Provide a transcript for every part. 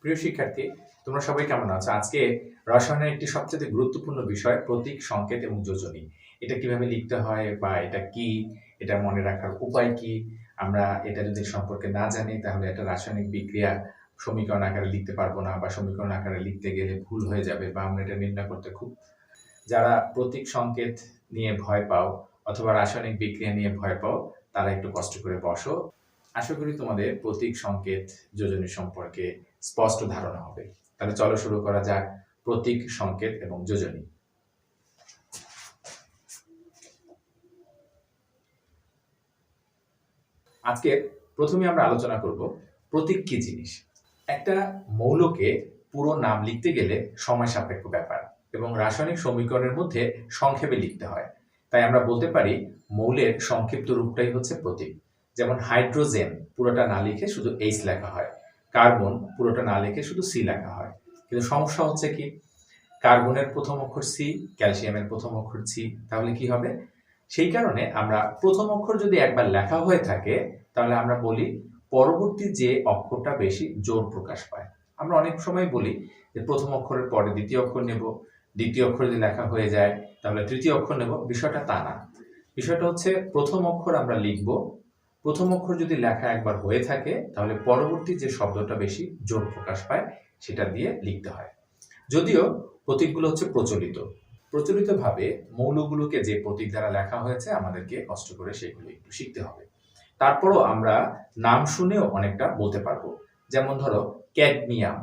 প্রিয় শিক্ষার্থী, তোমরা সবাই কেমন আছো? আজকে রসায়নের একটি সবচেয়ে গুরুত্বপূর্ণ বিষয় প্রতীক, সংকেত এবং যোজনী। এটা কিভাবে লিখতে হয় বা এটা কি, এটা মনে রাখার উপায় কি, আমরা এটা যদি সম্পর্কে না জানি তাহলে একটা রাসায়নিক বিক্রিয়া সমীকরণ আকারে লিখতে পারবো না বা সমীকরণ আকারে লিখতে গেলে ভুল হয়ে যাবে বা আমরা এটা নির্ণয় করতে যারা প্রতীক সংকেত নিয়ে ভয় পাও অথবা রাসায়নিক বিক্রিয়া নিয়ে ভয় পাও তারা একটু কষ্ট করে বসো। আশা করি তোমাদের প্রতীক, সংকেত, যোজনী সম্পর্কে স্পষ্ট ধারণা হবে। তাহলে চলো শুরু করা যাক প্রতীক, সংকেত এবং যোজনী। আজকে প্রথমে আমরা আলোচনা করব প্রতীক কি জিনিস। একটা মৌলকে পুরো নাম লিখতে গেলে সময় সাপেক্ষ ব্যাপার এবং রাসায়নিক সমীকরণের মধ্যে সংক্ষেপে লিখতে হয়। তাই আমরা বলতে পারি মৌলের সংক্ষিপ্ত রূপটাই হচ্ছে প্রতীক। যেমন হাইড্রোজেন পুরোটা না লিখে শুধু এইচ লেখা হয়, কার্বন পুরোটা না লিখে শুধু সি লেখা হয়। কিন্তু সমস্যা হচ্ছে কি, কার্বনের প্রথম অক্ষর সি, ক্যালসিয়ামের প্রথম অক্ষর সি, তাহলে কি হবে? সেই কারণে আমরা প্রথম অক্ষর যদি একবার লেখা হয়ে থাকে তাহলে আমরা বলি পরবর্তী যে অক্ষরটা বেশি জোর প্রকাশ পায়। আমরা অনেক সময় বলি যে প্রথম অক্ষরের পরে দ্বিতীয় অক্ষর নেব, দ্বিতীয় অক্ষর যদি লেখা হয়ে যায় তাহলে তৃতীয় অক্ষর নেব। বিষয়টা তা না। বিষয়টা হচ্ছে প্রথম অক্ষর আমরা লিখব, প্রথম অক্ষর যদি লেখা একবার হয়ে থাকে তাহলে পরবর্তী যে শব্দটা বেশি জোর প্রকাশ পায় সেটা দিয়ে লিখতে হয়। যদিও প্রতীকগুলো হচ্ছে প্রচলিতভাবে মৌলগুলোকে যে প্রতীক দ্বারা লেখা হয়েছে আমাদেরকে কষ্ট করে সেগুলো একটু শিখতে হবে। তারপরও আমরা নাম শুনেও অনেকটা বলতে পারবো। যেমন ধরো ক্যাডমিয়াম,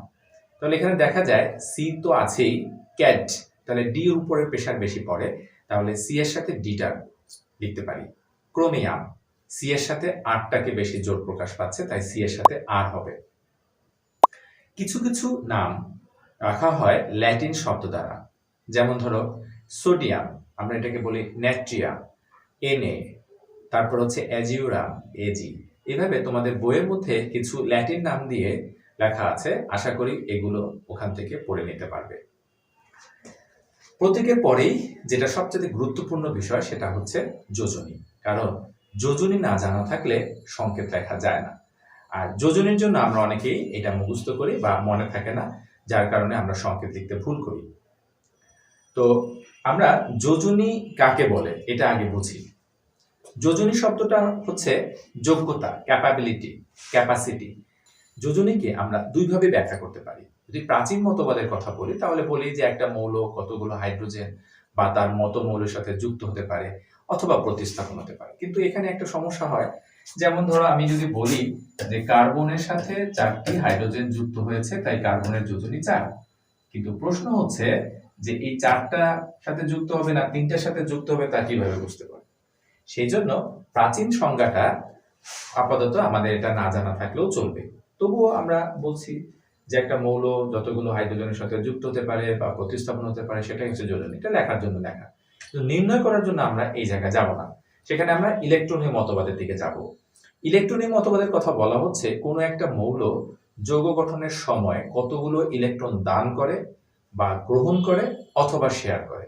তাহলে এখানে দেখা যায় সি তো আছেই, ক্যাড, তাহলে ডি এর উপরে প্রেশার বেশি পড়ে, তাহলে সি এর সাথে ডিটা লিখতে পারি। ক্রোমিয়াম, সি এর সাথে আরটাকে বেশি জোর প্রকাশ পাচ্ছে, তাই সি এর সাথে আর হবে। কিছু কিছু নাম রাখা হয় ল্যাটিন শব্দ দ্বারা। যেমন ধরো সোডিয়াম, আমরা এটাকে বলি ন্যাট্রিয়াম, এনএ, তারপর হচ্ছে অ্যাজিউরাম, এজি। এভাবে তোমাদের বইয়ের মধ্যে কিছু ল্যাটিন নাম দিয়ে লেখা আছে, আশা করি এগুলো ওখান থেকে পড়ে নিতে পারবে। প্রতীকের পরেই যেটা সবচেয়ে গুরুত্বপূর্ণ বিষয় সেটা হচ্ছে যোজনী। কারণ যোজনী না জানা থাকলে সংকেত লেখা যায় না। আর যোজনীর জন্য আমরা অনেকেই এটা মুখস্থ করি বা মনে থাকে না, যার কারণে আমরা সংকেত লিখতে ভুল করি। তো আমরা যোজনী কাকে বলে এটা আগে বুঝি। যোজনী শব্দটা হচ্ছে যোগ্যতা, ক্যাপাবিলিটি, ক্যাপাসিটি। যোজনীকে আমরা দুইভাবে ব্যাখ্যা করতে পারি। যদি প্রাচীন মতবাদের কথা বলি তাহলে বলি যে একটা মৌল কতগুলো হাইড্রোজেন বা তার মত মৌলের সাথে যুক্ত হতে পারে অথবা প্রতিস্থাপন হতে পারে। কিন্তু এখানে একটা সমস্যা হয়, যেমন ধরো আমি যদি বলি যে কার্বনের সাথে 4টি হাইড্রোজেন যুক্ত হয়েছে তাই কার্বনের যোজনী 4, কিন্তু প্রশ্ন হচ্ছে যে এই 4টার সাথে যুক্ত হবে না 3টার সাথে যুক্ত হবে তা কিভাবে বুঝতে পারবে? সেই জন্য প্রাচীন সংজ্ঞাটা আপাতত আমাদের এটা না জানা থাকলেও চলবে। তবুও আমরা বলছি যে একটা মৌল যতগুলো হাইড্রোজেনের সাথে যুক্ত হতে পারে বা প্রতিস্থাপন হতে পারে সেটাই হচ্ছে যোজনী। এটা লেখার জন্য লেখা, কিন্তু নির্ণয় করার জন্য আমরা এই জায়গায় যাব না। সেখানে আমরা ইলেকট্রনীয় মতবাদের দিকে যাব। ইলেকট্রনীয় মতবাদের কথা বলা হচ্ছে কোনো একটা মৌল যৌগ গঠনের সময় কতগুলো ইলেকট্রন দান করে বা গ্রহণ করে অথবা শেয়ার করে।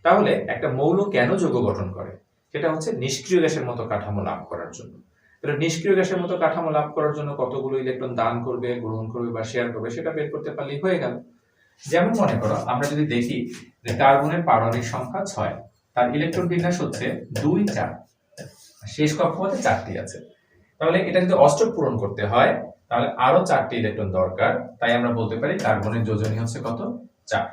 তাহলে একটা মৌল কেন যৌগ গঠন করে? সেটা হচ্ছে নিষ্ক্রিয় গ্যাসের মতো কাঠামো লাভ করার জন্য। তাহলে নিষ্ক্রিয় গ্যাসের মতো কাঠামো লাভ করার জন্য কতগুলো ইলেকট্রন দান করবে, গ্রহণ করবে বা শেয়ার করবে সেটা বের করতে পারলেই হয়ে গেল। যেমন মনে করো আমরা যদি দেখি যে কার্বনের পারমাণবিক সংখ্যা 6, তার ইলেকট্রন বিন্যাস হচ্ছে 2, 4, শেষ কক্ষপথে 4টি আছে। তাহলে এটা যদি অষ্টক পূরণ করতে হয় তাহলে আরো 4টি ইলেকট্রন দরকার, তাই আমরা বলতে পারি কার্বনের যোজনী হচ্ছে কত? 4।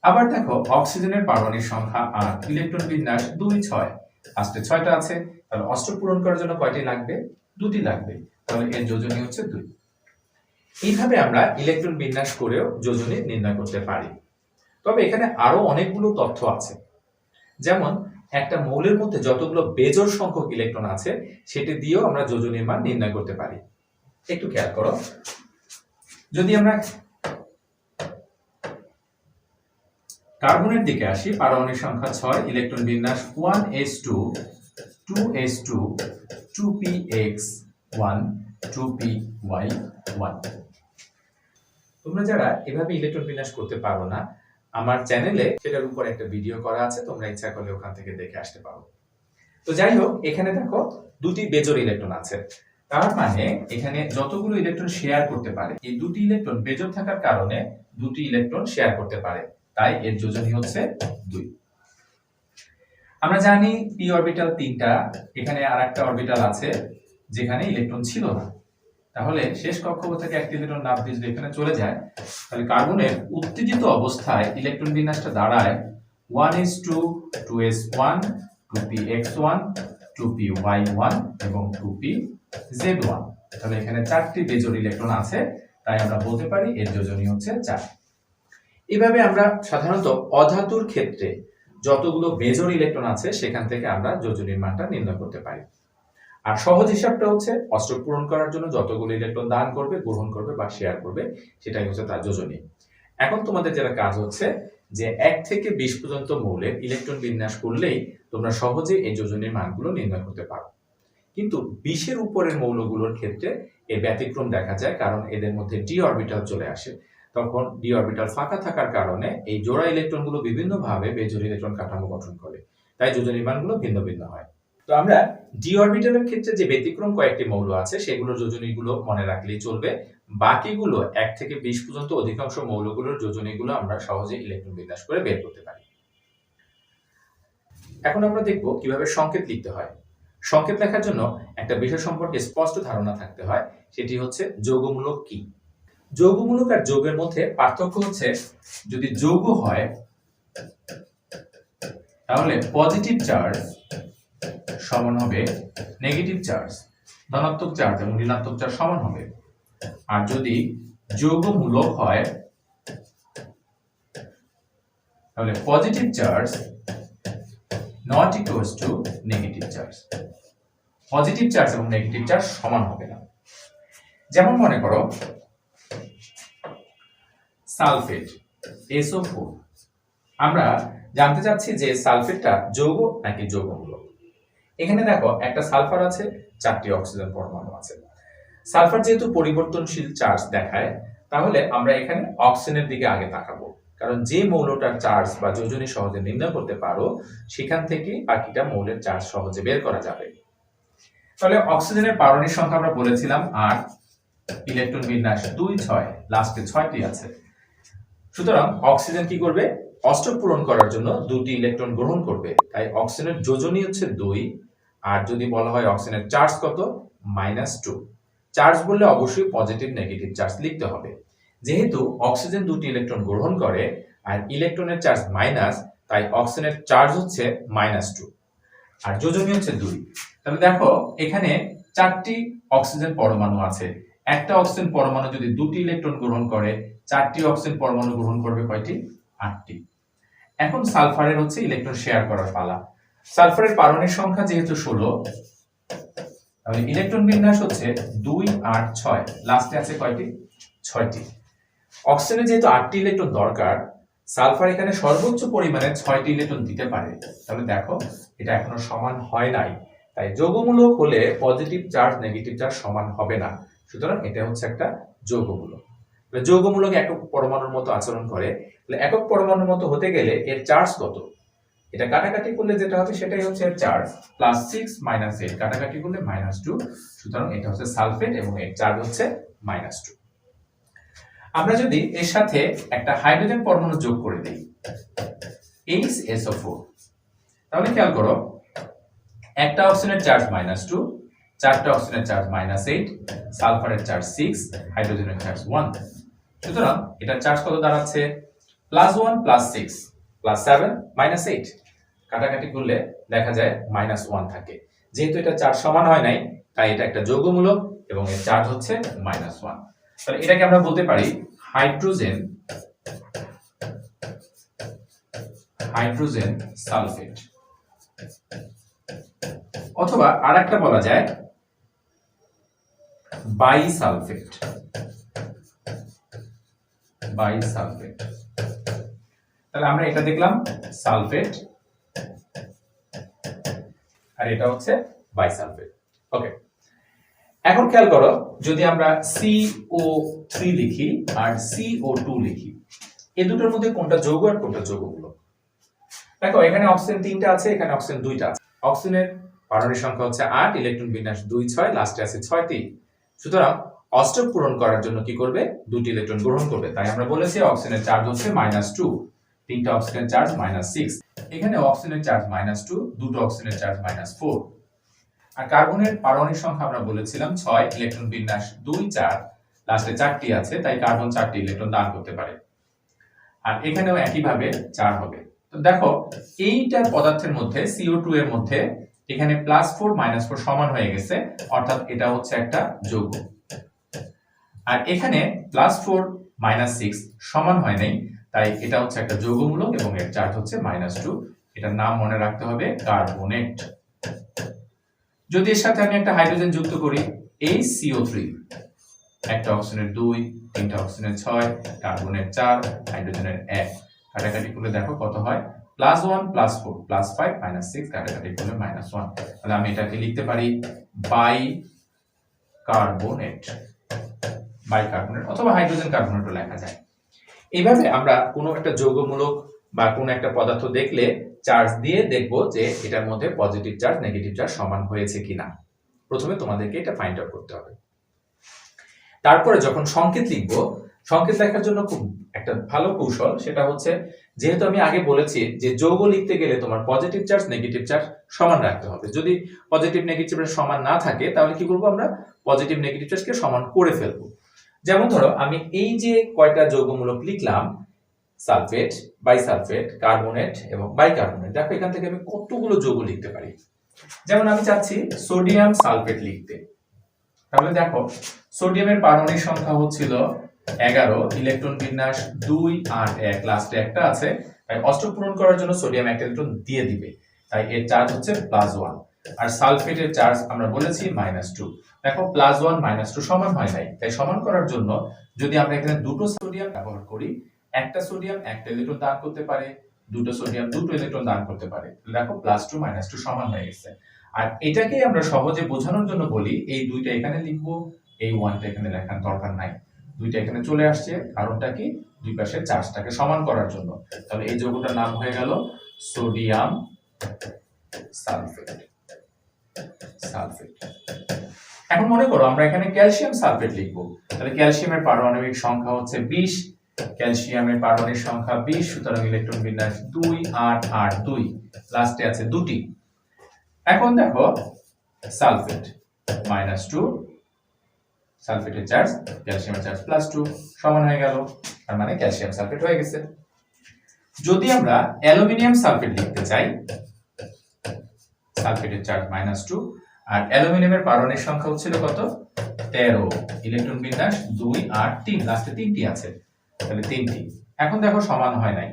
আবার দেখো অক্সিজেনের পারমাণবিক সংখ্যা 8, ইলেকট্রন বিন্যাস 2, 6, আজকে 6টা আছে, তাহলে অষ্টক পূরণ করার জন্য কয়টি লাগবে? 2টি লাগবে, তাহলে এর যোজনী হচ্ছে 2। এইভাবে আমরা ইলেকট্রন বিন্যাস করেও যোজনী নির্ণয় করতে পারি। তবে এখানে আরো অনেকগুলো তথ্য আছে, যেমন একটা মৌলের মধ্যে যতগুলো বেজোড় সংখ্যক ইলেকট্রন আছে সেটি দিয়েও আমরা যোজনীর মান নির্ণয় করতে পারি। একটু খেয়াল করো, যদি আমরা কার্বনের দিকে আসি, পারমাণবিক সংখ্যা 6, ইলেকট্রন বিন্যাস 1s2, 2s2, 2px1, 2py1। তোমরা যারা এভাবে ইলেকট্রন বিন্যাস করতে পারো না, আমার চ্যানেলে সেটার উপর একটা ভিডিও করা আছে, তোমরা ইচ্ছা করলে ওখান থেকে দেখে আসতে পারো। তো যাই হোক, এখানে দেখো 2টি বেজোড় ইলেকট্রন আছে, তার মানে এখানে যতগুলো ইলেকট্রন শেয়ার করতে পারে, এই দুটি ইলেকট্রন বেজোড় থাকার কারণে দুটি ইলেকট্রন শেয়ার করতে পারে, তাই এর যোজনী হচ্ছে 2। আমরা জানি পি অরবিটাল 3টা, এখানে আরেকটা অরবিটাল আছে যেখানে ইলেকট্রন ছিল না। তাহলে শেষ কক্ষপথ থেকে একটা ইলেকট্রন লাফ দিয়ে যদি এখানে চলে যায়, তাহলে কার্বনের উত্তেজিত অবস্থায় ইলেকট্রন বিন্যাসটা দাঁড়ায় 1:2s1 2px1 2py1 এবং 2pz1। তাহলে এখানে 4টি বেজোড় ইলেকট্রন আছে, তাই আমরা বলতে পারি এর যোজনী হচ্ছে 4। এভাবে আমরা সাধারণত অধাতুর ক্ষেত্রে যতগুলো বেজোড় ইলেকট্রন আছে সেখান থেকে আমরা যোজনীর মানটা নির্ণয় করতে পারি। আর সহজ হিসাবটা হচ্ছে অষ্টক পূরণ করার জন্য যতগুলো ইলেকট্রন দান করবে, গ্রহণ করবে বা শেয়ার করবে, সেটাই হচ্ছে তার যোজনী। এখন তোমাদের যেটা কাজ হচ্ছে যে 1 থেকে 20 পর্যন্ত মৌলের ইলেকট্রন বিন্যাস করলেই তোমরা সহজে এই যোজনীর মানগুলো নির্ণয় করতে পারো। কিন্তু 20-এর উপরের মৌলগুলোর ক্ষেত্রে এর ব্যতিক্রম দেখা যায়, কারণ এদের মধ্যে ডি অরবিটাল চলে আসে। তখন ডি অরবিটাল ফাঁকা থাকার কারণে এই জোড়া ইলেকট্রনগুলো বিভিন্নভাবে বেজোড় ইলেকট্রন কাঠামো গঠন করে, তাই যোজনীর মানগুলো ভিন্ন ভিন্ন হয়। তো আমরা ডি অরবিটালের ক্ষেত্রে যে ব্যতিক্রম কয়েকটি মৌল আছে সেগুলোর যোজনীগুলো মনে রাখলেই চলবে। বাকিগুলো 1 থেকে 20 পর্যন্ত অধিকাংশ মৌলগুলোর যোজনীগুলো আমরা সহজে ইলেকট্রন বিন্যাস করে বের করতে পারি। এখন আমরা দেখব কিভাবে সংকেত লিখতে হয়। সংকেত লেখার জন্য একটা বিষয় সম্পর্কে স্পষ্ট ধারণা থাকতে হয়, সেটি হচ্ছে যৌগমূলক কি। যৌগমূলক আর যৌগের মধ্যে পার্থক্য হচ্ছে, যদি যৌগ হয় তাহলে পজিটিভ চার্জ সমান হবে নেগেটিভ চার্জ, ধনাত্মক চার্জ এবং ঋণাত্মক চার্জ সমান হবে। আর যদি যৌগমূলক হয় তাহলে positive charge not equals to negative charge. Positive charge এবং নেগেটিভ চার্জ সমান হবে না। যেমন মনে করো সালফেট SO4, আমরা জানতে চাচ্ছি যে সালফেটটা যৌগ নাকি যৌগমূলক। এখানে দেখো একটা সালফার আছে, 4টি অক্সিজেন পরমাণু আছে। সালফার যেহেতু পরিবর্তনশীল চার্জ দেখায়, তাহলে আমরা এখানে অক্সিজেনের দিকে আগে তাকাবো, কারণ যে মৌলটার চার্জ বা যোজনী সহজে নির্ণয় করতে পারো সেখান থেকে বাকিটা মৌলের চার্জ সহজে বের করা যাবে। তাহলে অক্সিজেনের পারমাণবিক সংখ্যা আমরা বলেছিলাম 8, ইলেকট্রন বিন্যাস 2 6, লাস্টে 6টি আছে। সুতরাং অক্সিজেন কি করবে? অষ্টক পূরণ করার জন্য 2টি ইলেকট্রন গ্রহণ করবে, তাই অক্সিজেনের যোজনী হচ্ছে 2। আর যদি বলা হয় অক্সিজেনের চার্জ কত, -2। চার্জ বললে অবশ্যই পজিটিভ নেগেটিভ চার্জ লিখতে হবে। যেহেতু অক্সিজেন 2টি ইলেকট্রন গ্রহণ করে আর ইলেকট্রনের চার্জ মাইনাস, তাই অক্সিজেনের চার্জ হচ্ছে -2 আর যোজনী হচ্ছে 2। তাহলে দেখো এখানে 4টি অক্সিজেন পরমাণু আছে। একটা অক্সিজেন পরমাণু যদি 2টি ইলেকট্রন গ্রহণ করে, 4টি অক্সিজেন পরমাণু গ্রহণ করবে কয়টি? 8টি। এখন সালফারের হচ্ছে ইলেকট্রন শেয়ার করার পালা। সালফারের পারমাণবিক সংখ্যা যেহেতু 16, তাহলে ইলেকট্রন বিন্যাস হচ্ছে 2 8 6, লাস্টে আছে কয়টি? 6টি। অক্সিজেনে যেহেতু 8টি ইলেকট্রন দরকার, সালফার এখানে সর্বোচ্চ পরিমাণে 6টি ইলেকট্রন দিতে পারে। তাহলে দেখো এটা এখনো সমান হয় নাই, তাই যৌগমূলক হলে পজিটিভ চার্জ নেগেটিভ চার্জ সমান হবে না। সুতরাং এটা হচ্ছে একটা যৌগমূলক। যৌগমূলক একক পরমাণুর মতো আচরণ করে, তাহলে একক পরমাণুর মতো হতে গেলে এর চার্জ কত? এটা কাটাকাটি করলে যেটা হবে সেটাই হচ্ছে এর চার্জ, +6 - 8, কাটাকাটি করলে -2। সুতরাং এটা হচ্ছে সালফেট এবং এর চার্জ হচ্ছে -2। আমরা যদি এর সাথে একটা হাইড্রোজেন পরমাণু যোগ করে দেই HSO4, তাহলে খেয়াল করো একটা অক্সিজেনের চার্জ -2, 4টা অক্সিজেনের চার্জ -8, সালফারের চার্জ 6, হাইড্রোজেনের চার্জ 1। সুতরাং এটার চার্জ কত দাঁড়াচ্ছে? +1 +6 +7 -8, কাটাকাটি করলে দেখা যায় -1 থাকে। যেহেতু এটা চার্জ সমান হয় নাই, তাই এটা একটা যৌগমূলক এবং এর চার্জ হচ্ছে -1। তাহলে এটাকে আমরা বলতে পারি হাইড্রোজেন সালফেট, অথবা আরেকটা বলা যায় বাইসালফেট। তাহলে আমরা এটা দেখলাম সালফেট আর এটা হচ্ছে বাইসালফেট। ওকে, এখন খেয়াল করো যদি আমরা CO3 লিখি আর CO2 লিখি, এই দুটোর মধ্যে কোনটা যৌগ আর কোনটা যৌগমূলক? দেখো এখানে অক্সিজেন 3টা আছে, এখানে অক্সিজেন 2টা আছে। অক্সিজেনের পারমাণবিক সংখ্যা হচ্ছে 8, ইলেকট্রন বিন্যাস 2 6, লাস্টে আছে 6টি। সুতরাং অষ্টক পূরণ করার জন্য কি করবে? দুটি ইলেকট্রন গ্রহণ করবে। তাই আমরা বলেছি অক্সিজেনের চার্জ হচ্ছে -2, তিনটা অক্সিজেনের চার্জ -6। এখানে অক্সিজেনের চার্জ -2, দুটো অক্সিজেনের চার্জ -4। আর কার্বনের পারমাণবিক সংখ্যা আমরা বলেছিলাম 6, ইলেকট্রন বিন্যাস 2 4, লাস্টে 4টি আছে, তাই কার্বন 4টি ইলেকট্রন দান করতে পারে। আর এখানেও একইভাবে 4 হবে। তো দেখো এইটা পদার্থের মধ্যে CO2 এর মধ্যে এখানে +4 -4 সমান হয়ে গেছে, অর্থাৎ এটা হচ্ছে একটা যৌগ। আর এখানে +4 -6 সমান হয় নাই, তাই এটা হচ্ছে একটা যৌগমূলক এবং এর চার্জ হচ্ছে -2। এটার নাম মনে রাখতে হবে কার্বনেট। যদি এর সাথে আমি একটা হাইড্রোজেন যুক্ত করি, এই CO3, একটা অক্সিজেনের 2, তিনটা অক্সিজেনের 6, কার্বনের 4, হাইড্রোজেনের 1, কাটাকাটি করলে দেখো কত হয়? +1 +4 +5 -6, কাটাকাটি করলে -1। তাহলে আমি এটাকে লিখতে পারি বাইকার্বনেট, বাইকার্বনেট অথবা হাইড্রোজেন কার্বনেটও লেখা যায়। এইভাবে আমরা কোনো একটা যৌগমূলক বা কোনো একটা পদার্থ দেখলে চার্জ দিয়ে দেখব যে এটার মধ্যে পজিটিভ চার্জ নেগেটিভ চার্জ সমান হয়েছে কিনা। প্রথমে তোমাদেরকে এটা ফাইন্ড আউট করতে হবে। তারপরে যখন সংকেত লিখব, সংকেত লেখার জন্য খুব একটা ভালো কৌশল, সেটা হচ্ছে যেহেতু আমি আগে বলেছি যে যৌগ লিখতে গেলে তোমার পজিটিভ চার্জ নেগেটিভ চার্জ সমান রাখতে হবে। যদি পজিটিভ নেগেটিভ চার্জ সমান না থাকে তাহলে কি করব? আমরা পজিটিভ নেগেটিভ চার্জকে সমান করে ফেলবো। যেমন ধরো আমি এই যে কয়টা যৌগমূলক লিখলাম, সালফেট, বাইসালফেট, কার্বনেট এবং বাইকার্বনেট, দেখো এখান থেকে আমি কতগুলো যৌগ লিখতে পারি। যেমন আমি চাচ্ছি সোডিয়াম সালফেট লিখতে, তাহলে দেখো সোডিয়ামের পারমাণবিক সংখ্যা হচ্ছিল 11, ইলেকট্রন বিন্যাস 2 8 1, লাস্টে একটা আছে, তাই অষ্টক পূরণ করার জন্য সোডিয়াম একটা ইলেকট্রন দিয়ে দিবে, তাই এর চার্জ হচ্ছে +1। আর সালফেটের চার্জ আমরা বলেছি -2। দেখো +1 -2 সমান হয় নাই, তাই সমান করার জন্য যদি আমরা এখানে দুটো সোডিয়াম ব্যবহার করি, একটা সোডিয়াম একটা ইলেকট্রন দান করতে পারে, দুটো সোডিয়াম দুটো ইলেকট্রন দান করতে পারে। দেখো +2 -2 সমান হয়ে গেছে। আর এটাকে আমরা সহজে বোঝানোর জন্য বলি এই দুইটা এখানে লিখবো, এই 1টা এখানে লেখার দরকার নাই, দুইটা এখানে চলে আসছে, কারণটা কি? দুই পাশে চার্জটাকে সমান করার জন্য। তাহলে এই যৌগটার নাম হয়ে গেল সোডিয়াম সালফেট। সালফেট। এখন মনে করো আমরা এখানে ক্যালসিয়াম সালফেট লিখবো, তাহলে ক্যালসিয়ামের পারমাণবিক সংখ্যা হচ্ছে 20, ক্যালসিয়ামের পারমাণবিক সংখ্যা 20, সুতরাং ইলেকট্রন বিন্যাস 2 8 8 2, লাস্টে আছে দুটি। এখন দেখো সালফেট -2, সালফেটের চার্জ ক্যালসিয়ামের চার্জ +2 সমান হয়ে গেল, তার মানে ক্যালসিয়াম সালফেট হয়ে গেছে। যদি আমরা অ্যালুমিনিয়াম সালফেট লিখতে চাই, সালফেটের চার্জ -2 আর অ্যালুমিনিয়ামের পারমাণবিক সংখ্যা হচ্ছিল কত? 13, ইলেকট্রন বিন্যাস 2 8 3, লাস্টে 3টি আছে, তাহলে 3টি। এখন দেখো সমান হয় নাই,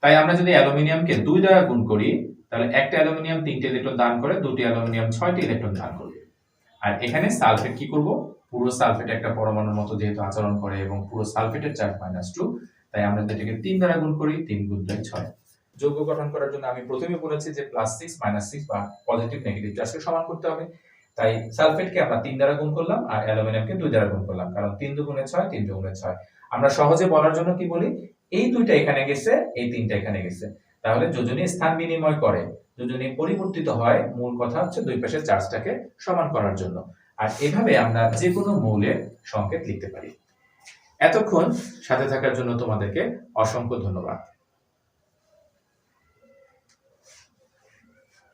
তাই আমরা যদি অ্যালুমিনিয়ামকে 2 দ্বারা গুণ করি, তাহলে একটা অ্যালুমিনিয়াম 3টে ইলেকট্রন দান করে, দুটি অ্যালুমিনিয়াম 6টি ইলেকট্রন দান করবে। আর এখানে সালফেট কি করব? পুরো সালফেট একটা পরমাণুর মতো যেহেতু আচরণ করে এবং পুরো সালফেটের চার্জ -2, তাই আমরা এটাকে 3 দ্বারা গুণ করি, 3 গুণ 2 6। যৌগ গঠন করার জন্য আমি প্রথমেই বলেছি যে +6 -6 বা পজিটিভ নেগেটিভ চার্জকে সমান করতে হবে, তাই সালফেটকে আমরা 3 দ্বারা গুণ করলাম আর অ্যালুমিনিয়ামকে 2 দ্বারা গুণ করলাম, কারণ 3 দুগুণে 6, 3 দুগুণে 6। আমরা সহজে বলার জন্য কি বলি? এই দুইটা এখানে গেছে, এই তিনটা এখানে গেছে, তাহলে যোজনী স্থান বিনিময় করে, যোজনী পরিবর্তিত হয়। মূল কথা হচ্ছে দুই পাশের চার্জটাকে সমান করার জন্য। আর এভাবে আমরা যে কোনো মৌলের সংকেত লিখতে পারি। এতক্ষণ সাথে থাকার জন্য তোমাদেরকে অসংখ্য ধন্যবাদ।